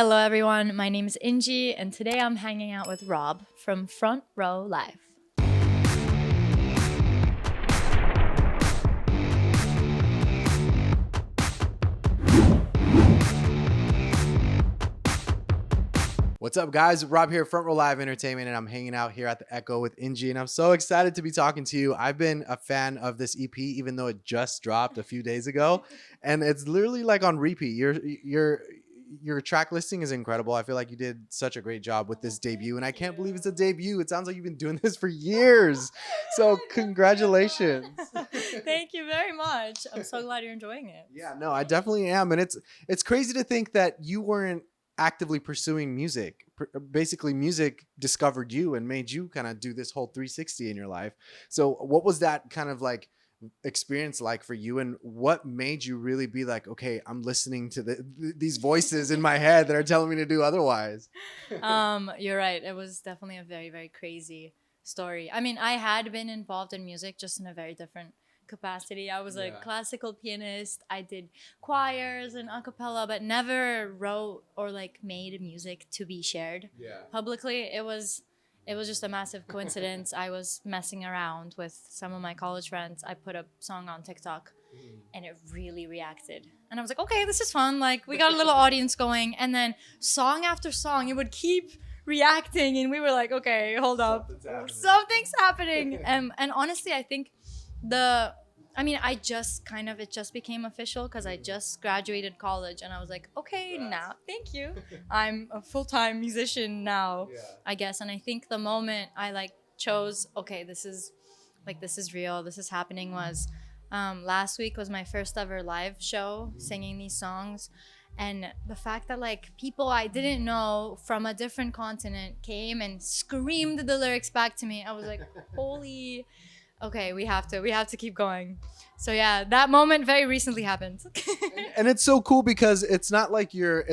Hello everyone, my name is INJI and today I'm hanging out with Rob from Front Row Live. What's up, guys? Rob here, Front Row Live Entertainment, and I'm hanging out here at the Echo with INJI, and I'm so excited to be talking to you. I've been a fan of this EP, even though it just dropped a few days ago, and it's literally like on repeat. Your track listing is incredible. I feel like you did such a great job with this debut, and I can't believe it's a debut. It sounds like you've been doing this for years. So congratulations. Thank you very much. I'm so glad you're enjoying it. Yeah, no, I definitely am, and it's crazy to think that you weren't actively pursuing music. Basically, music discovered you and made you kind of do this whole 360 in your life. So what was that kind of like experience like for you, and what made you really be like, okay, I'm listening to these voices in my head that are telling me to do otherwise? You're right. It was definitely a very, very crazy story. I mean, I had been involved in music just in a very different capacity. I was a classical pianist. I did choirs and a cappella, but never wrote or like made music to be shared publicly. It was just a massive coincidence. I was messing around with some of my college friends. I put a song on TikTok and it really reacted. And I was like, okay, this is fun. Like, we got a little audience going. And then song after song, it would keep reacting. And we were like, okay, hold up. Something's happening. And honestly, I think it just became official because I just graduated college and I was like, okay, now, thank you. I'm a full-time musician now, I guess. And I think the moment I like chose, okay, this is real, this is happening, was last week was my first ever live show singing these songs. And the fact that like people I didn't know from a different continent came and screamed the lyrics back to me, I was like, holy... okay, we have to keep going. So yeah, that moment very recently happened. And it's so cool because it's not like you're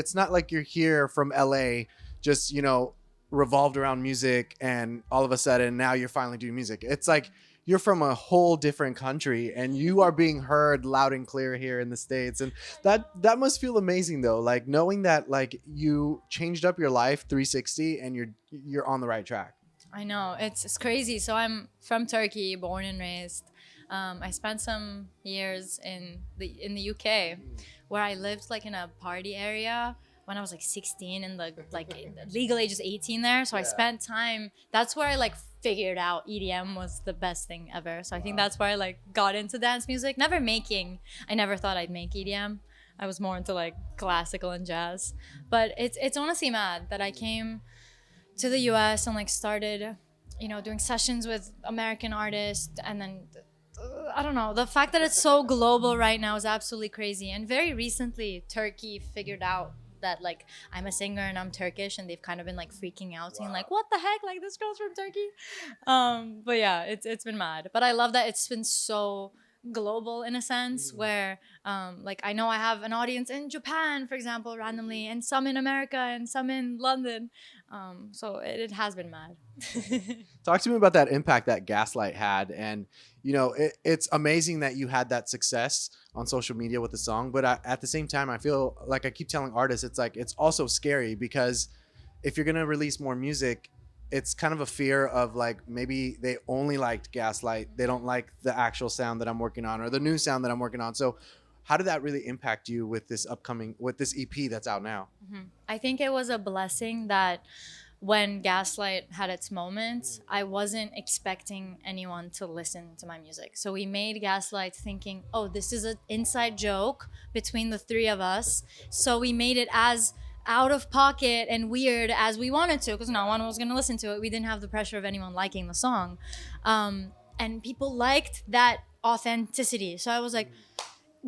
here from LA, just, revolved around music and all of a sudden now you're finally doing music. It's like you're from a whole different country and you are being heard loud and clear here in the States. And that must feel amazing though, like knowing that like you changed up your life 360 and you're on the right track. I know, it's crazy. So I'm from Turkey, born and raised. I spent some years in the UK, where I lived like in a party area when I was like 16, and the like legal age is 18 there. So I spent time. That's where I like figured out EDM was the best thing ever. So I think that's where I like got into dance music. I never thought I'd make EDM. I was more into like classical and jazz. But it's honestly mad that I came to the US and like started, doing sessions with American artists, and then I don't know, the fact that it's so global right now is absolutely crazy. And very recently Turkey figured out that like I'm a singer and I'm Turkish, and they've kind of been like freaking out, saying like, what the heck, like this girl's from Turkey. But yeah, it's been mad, but I love that it's been so global in a sense, where like I know I have an audience in Japan, for example, randomly, and some in America and some in London. So it has been mad. Talk to me about that impact that Gaslight had. And it's amazing that you had that success on social media with the song, but at the same time I feel like I keep telling artists, it's like it's also scary, because if you're gonna release more music, it's kind of a fear of like maybe they only liked Gaslight, they don't like the actual sound that I'm working on or the new sound that I'm working on. So how did that really impact you with this EP that's out now? I think it was a blessing that when Gaslight had its moments, I wasn't expecting anyone to listen to my music. So we made Gaslight thinking, oh, this is an inside joke between the three of us. So we made it as out of pocket and weird as we wanted to, because no one was going to listen to it. We didn't have the pressure of anyone liking the song. And people liked that authenticity. So I was like,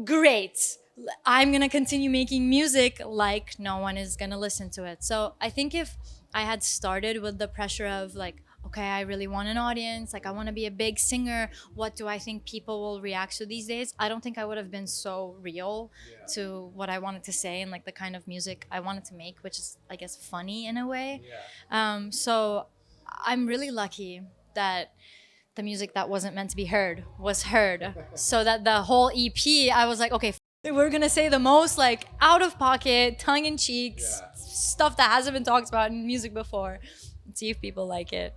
great, I'm going to continue making music like no one is going to listen to it. So I think if I had started with the pressure of like, okay, I really want an audience, like I want to be a big singer, what do I think people will react to these days, I don't think I would have been so real to what I wanted to say and like the kind of music I wanted to make, which is, I guess, funny in a way. So I'm really lucky that the music that wasn't meant to be heard was heard, so that the whole EP, I was like, okay, We're gonna say the most like out of pocket, tongue in cheek stuff that hasn't been talked about in music before, and see if people like it.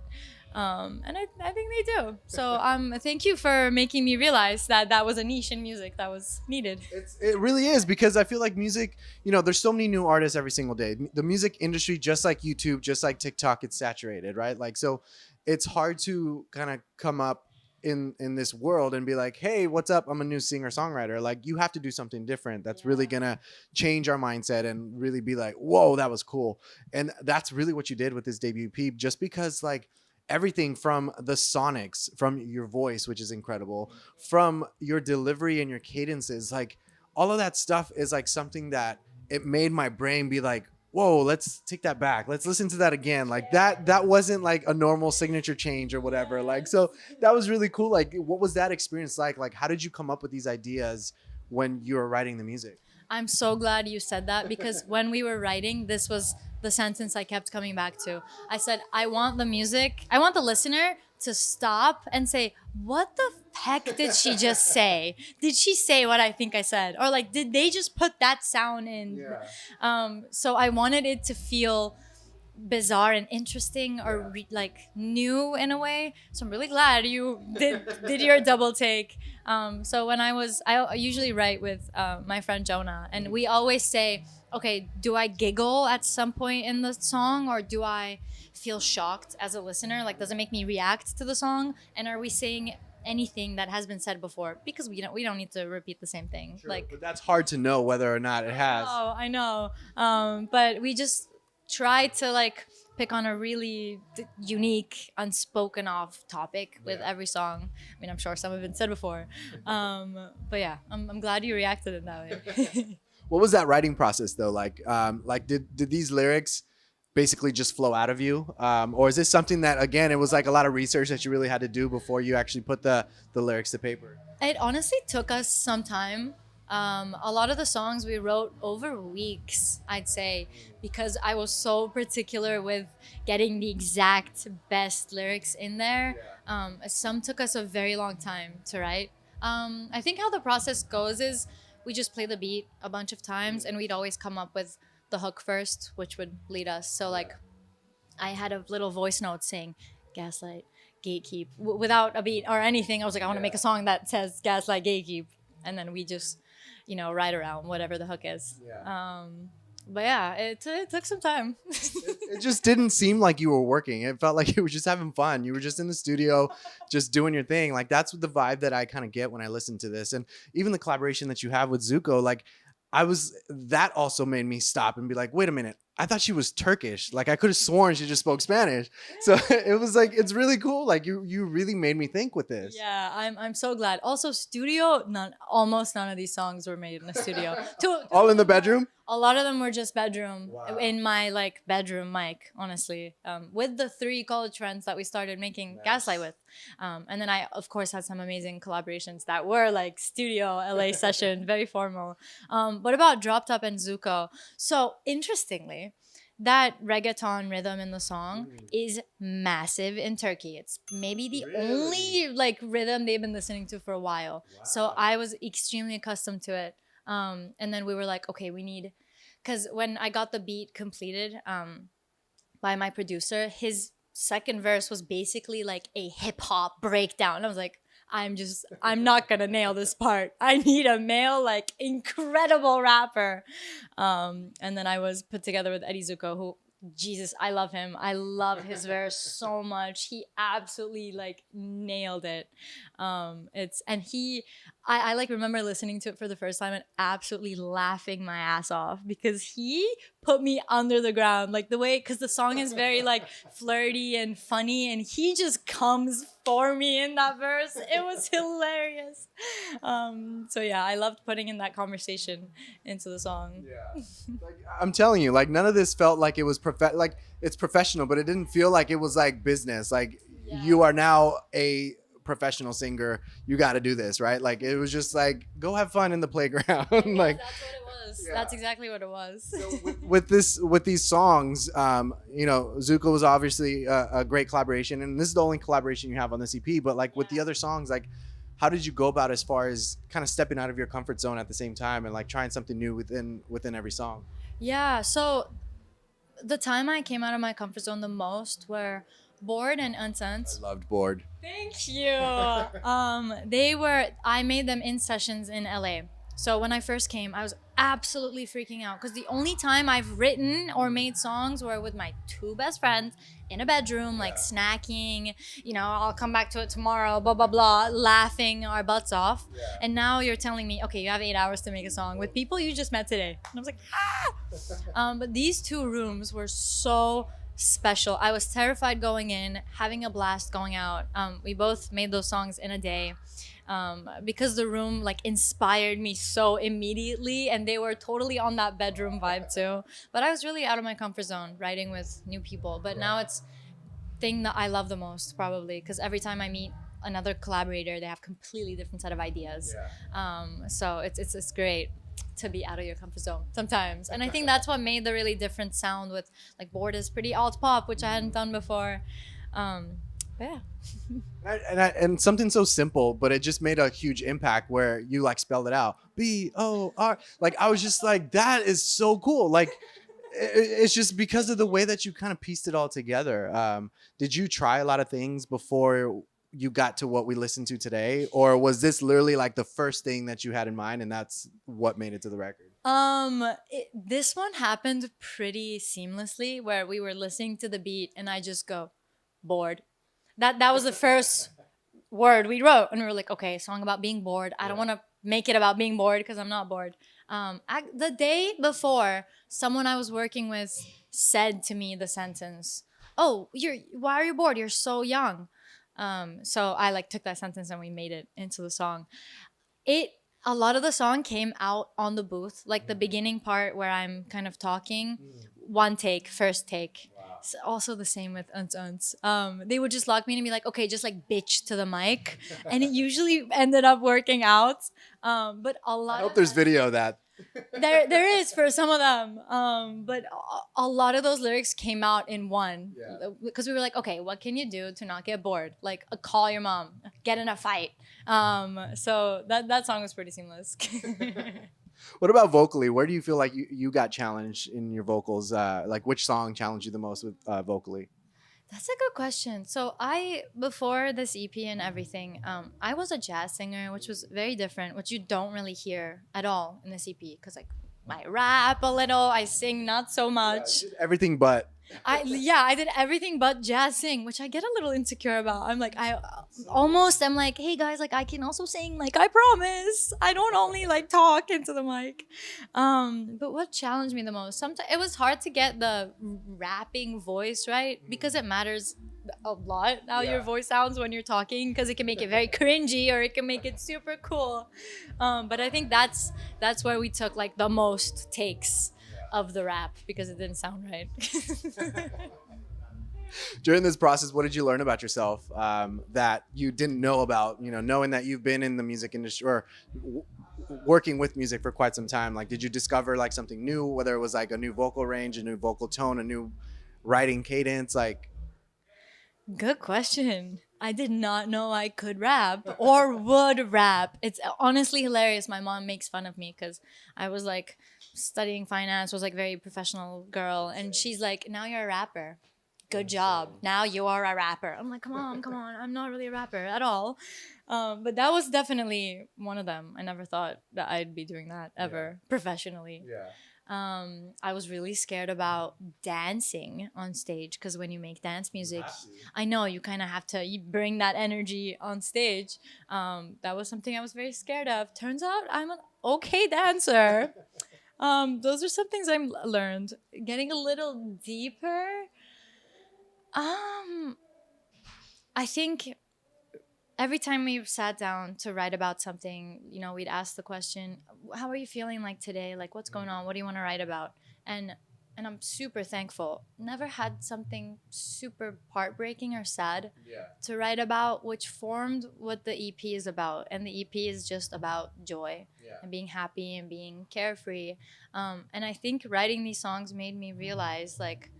And I think they do. So thank you for making me realize that that was a niche in music that was needed. It really is, because I feel like music, there's so many new artists every single day. The music industry, just like YouTube, just like TikTok, it's saturated, right? Like, so it's hard to kind of come up in this world and be like, hey, what's up? I'm a new singer songwriter. Like, you have to do something different that's really gonna change our mindset and really be like, whoa, that was cool. And that's really what you did with this debut EP, just because like everything from the sonics, from your voice, which is incredible, from your delivery and your cadences, like all of that stuff is like something that it made my brain be like, whoa, let's take that back. Let's listen to that again. Like that wasn't like a normal signature change or whatever. Like, so that was really cool. Like, what was that experience like? Like, how did you come up with these ideas when you were writing the music? I'm so glad you said that, because when we were writing, this was the sentence I kept coming back to. I said, I want the listener to stop and say, what the heck did she just say? Did she say what I think I said? Or like, did they just put that sound in? Yeah. So I wanted it to feel bizarre and interesting, or like new in a way. So I'm really glad you did your double take. So when I usually write with my friend Jonah, and we always say, okay, do I giggle at some point in the song, or do I feel shocked as a listener? Like, does it make me react to the song? And are we saying anything that has been said before? Because we don't need to repeat the same thing. Sure, like, but that's hard to know whether or not it has. Oh, I know. But we just try to like pick on a really unique, unspoken of topic with every song. I mean, I'm sure some have been said before. But yeah, I'm glad you reacted in that way. What was that writing process though? Like did these lyrics basically just flow out of you? Or is this something that, again, it was like a lot of research that you really had to do before you actually put the lyrics to paper? It honestly took us some time. A lot of the songs we wrote over weeks, I'd say, because I was so particular with getting the exact best lyrics in there. Some took us a very long time to write. I think how the process goes is we just play the beat a bunch of times, and we'd always come up with the hook first, which would lead us. So like, I had a little voice note saying Gaslight, Gatekeep, without a beat or anything. I was like, I want to make a song that says Gaslight, Gatekeep, and then we just ride around whatever the hook is. But yeah, it took some time. It just didn't seem like you were working. It felt like you were just having fun. You were just in the studio, just doing your thing. Like, that's the vibe that I kind of get when I listen to this. And even the collaboration that you have with Zuko, like, that also made me stop and be like, wait a minute, I thought she was Turkish. Like, I could have sworn she just spoke Spanish. So it was like, it's really cool. Like, you really made me think with this. Yeah, I'm so glad. Also, almost none of these songs were made in the studio. All in the bedroom? A lot of them were just bedroom, in my like bedroom mic, honestly, with the 3 college friends that we started making Gaslight with. And then I, of course, had some amazing collaborations that were like studio LA session, very formal. What about Drop Top and Zuko? So interestingly, that reggaeton rhythm in the song is massive in Turkey. It's maybe the only like rhythm they've been listening to for a while. Wow. So I was extremely accustomed to it. And then we were like, okay, because when I got the beat completed by my producer, his second verse was basically like a hip hop breakdown. I was like, I'm not gonna nail this part. I need a male, like, incredible rapper. And then I was put together with Eddie Zuko, who, Jesus, I love him. I love his verse so much. He absolutely like nailed it. I like remember listening to it for the first time and absolutely laughing my ass off, because he put me under the ground, like the way, because the song is very like flirty and funny, and he just comes for me in that verse. It was hilarious. So yeah, I loved putting in that conversation into the song. Yeah, like, I'm telling you, like, none of this felt like it was like it's professional, but it didn't feel like it was like business. Like, you are now a professional singer, you got to do this, right? Like, it was just like, go have fun in the playground. Like, that's what it was. That's exactly what it was. So with these songs, Zuko was obviously a great collaboration, and this is the only collaboration you have on this EP, but like with the other songs, like, how did you go about as far as kind of stepping out of your comfort zone at the same time and like trying something new within every song? Yeah, so the time I came out of my comfort zone the most were Bored and I Unsense. loved Bored. Thank you. I made them in sessions in LA. So when I first came, I was absolutely freaking out because the only time I've written or made songs were with my two best friends in a bedroom, like snacking, I'll come back to it tomorrow, blah, blah, blah, laughing our butts off. And now you're telling me, okay, you have 8 hours to make a song with people you just met today. And I was like, but these two rooms were so special. I was terrified going in, having a blast going out. We both made those songs in a day because the room like inspired me so immediately, and they were totally on that bedroom vibe too. But I was really out of my comfort zone writing with new people. But now it's thing that I love the most probably because every time I meet another collaborator, they have completely different set of ideas. So it's great to be out of your comfort zone sometimes, and I think that's what made the really different sound with like Bored is pretty alt pop, which I hadn't done before. But yeah. And something so simple, but it just made a huge impact where you like spelled it out, BOR. Like I was just like, that is so cool. Like it's just because of the way that you kind of pieced it all together. Did you try a lot of things before you got to what we listened to today, or was this literally like the first thing that you had in mind and that's what made it to the record? This one happened pretty seamlessly where we were listening to the beat and I just go, Bored. That was the first word we wrote, and we were like, okay, song about being bored. I don't want to make it about being bored because I'm not bored. The day before, someone I was working with said to me the sentence, "Oh, why are you bored? You're so young." So I like took that sentence and we made it into the song. A lot of the song came out on the booth, like the beginning part where I'm kind of talking, one take, first take. So also the same with Unts. They would just lock me in and be like, okay, just like bitch to the mic. And it usually ended up working out. But a lot I hope there's video of that. there is for some of them. But a lot of those lyrics came out in one. Because we were like, okay, what can you do to not get bored? Like call your mom, get in a fight. So that song was pretty seamless. What about vocally? Where do you feel like you got challenged in your vocals? Like which song challenged you the most with vocally? That's a good question. So before this EP and everything, I was a jazz singer, which was very different, which you don't really hear at all in this EP. Because like I rap a little, I sing not so much. Everything but. I did everything but jazz sing, which I get a little insecure about. I'm like, I'm like, hey guys, like I can also sing, like I promise. I don't only like talk into the mic. But what challenged me the most? Sometimes it was hard to get the rapping voice right because it matters a lot how your voice sounds when you're talking because it can make it very cringy or it can make it super cool. But I think that's where we took like the most takes of the rap because it didn't sound right. During this process, what did you learn about yourself that you didn't know about, knowing that you've been in the music industry or working with music for quite some time? Like, did you discover like something new, whether it was like a new vocal range, a new vocal tone, a new writing cadence? Like, good question. I did not know I could rap or would rap. It's honestly hilarious. My mom makes fun of me because I was like studying finance, was like very professional girl. And she's like, now you're a rapper. Good job. Now you are a rapper. I'm like, come on. I'm not really a rapper at all. But that was definitely one of them. I never thought that I'd be doing that ever professionally. I was really scared about dancing on stage because when you make dance music, I know you kind of have to bring that energy on stage. That was something I was very scared of. Turns out I'm an okay dancer. Those are some things I learned. Getting a little deeper, I think every time we sat down to write about something, we'd ask the question, how are you feeling like today? Like, what's going on? What do you want to write about? And I'm super thankful. Never had something super heartbreaking or sad to write about, which formed what the EP is about. And the EP is just about joy and being happy and being carefree. And I think writing these songs made me realize, like,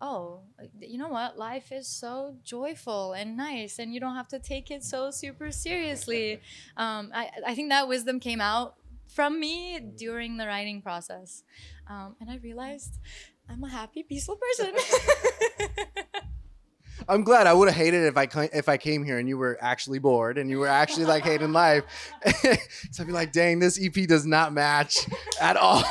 oh, you know what? Life is so joyful and nice, and you don't have to take it so super seriously. I think that wisdom came out from me during the writing process. And I realized I'm a happy, peaceful person. I'm glad. I would have hated it if I came here and you were actually bored and you were actually like hating life. So I'd be like, dang, this EP does not match at all.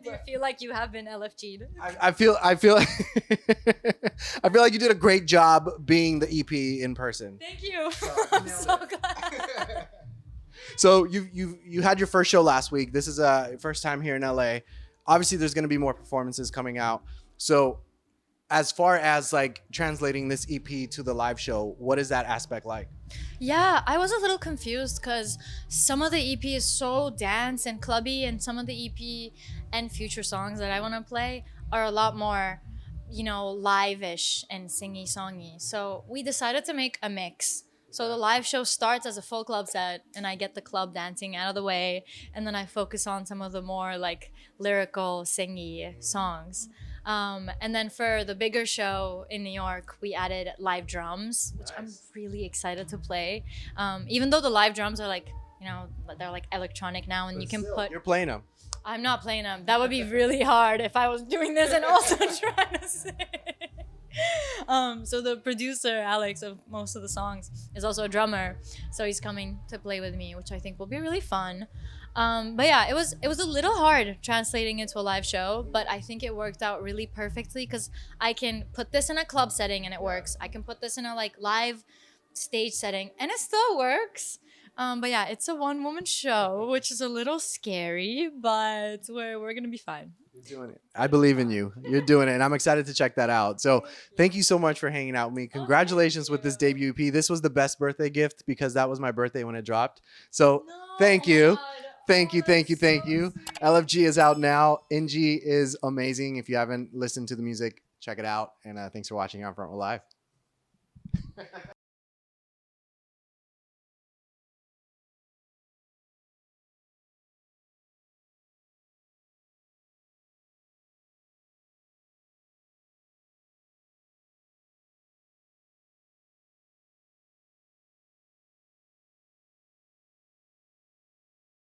Do you feel like you have been LFG'd? I feel I feel like you did a great job being the EP in person. Thank you. I'm so glad. So you had your first show last week. This is first time here in LA. Obviously, there's going to be more performances coming out. So as far as like translating this EP to the live show, what is that aspect like? Yeah, I was a little confused because some of the EP is so dance and clubby, and some of the EP and future songs that I want to play are a lot more, live-ish and singy-songy. So we decided to make a mix. So the live show starts as a full club set, and I get the club dancing out of the way, and then I focus on some of the more like lyrical, singy songs. And then for the bigger show in New York, we added live drums, which I'm really excited to play. Even though the live drums are like, they're like electronic now, and you can put. You're playing them. I'm not playing them. That would be really hard if I was doing this and also trying to sing. So the producer Alex of most of the songs is also a drummer, so he's coming to play with me, which I think will be really fun. But yeah, it was a little hard translating into a live show, but I think it worked out really perfectly because I can put this in a club setting and it works. I can put this in a like live stage setting and it still works. But yeah, it's a one-woman show, which is a little scary, but we're gonna be fine. You're doing it. I believe in you. You're doing it, and I'm excited to check that out. So thank you so much for hanging out with me. Congratulations with this debut EP. This was the best birthday gift because that was my birthday when it dropped. So thank you. Thank you. LFG is out now. INJI is amazing. If you haven't listened to the music, check it out. And thanks for watching On Front Row Live.